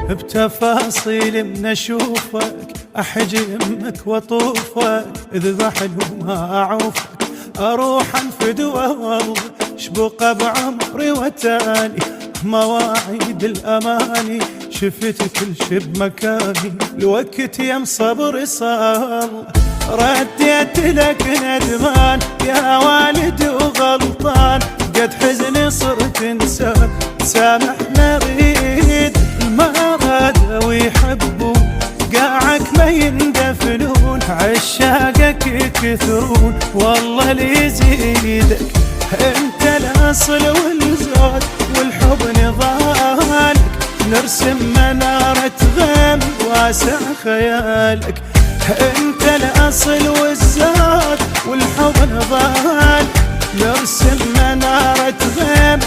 بتفاصيل من اشوفك احجمك واطوفك، اذبح وما اعوفك اروح انفد والله شبوقه بعمري وتالي مواعيد الاماني شفت كل شي بمكاني الوقت يم صبري صار رديت لك ندمان يا والد وغلطان قد حزني صرت انسان سامحنا ريد المراد ويحبون قاعك ما يندفنون عشاقك يكثرون والله اللي يزيدك انت الاصل والزود والحب نضالك نرسم منارة غم واسع خيالك انت الاصل والزود والحب نضالك نرسم منارة غم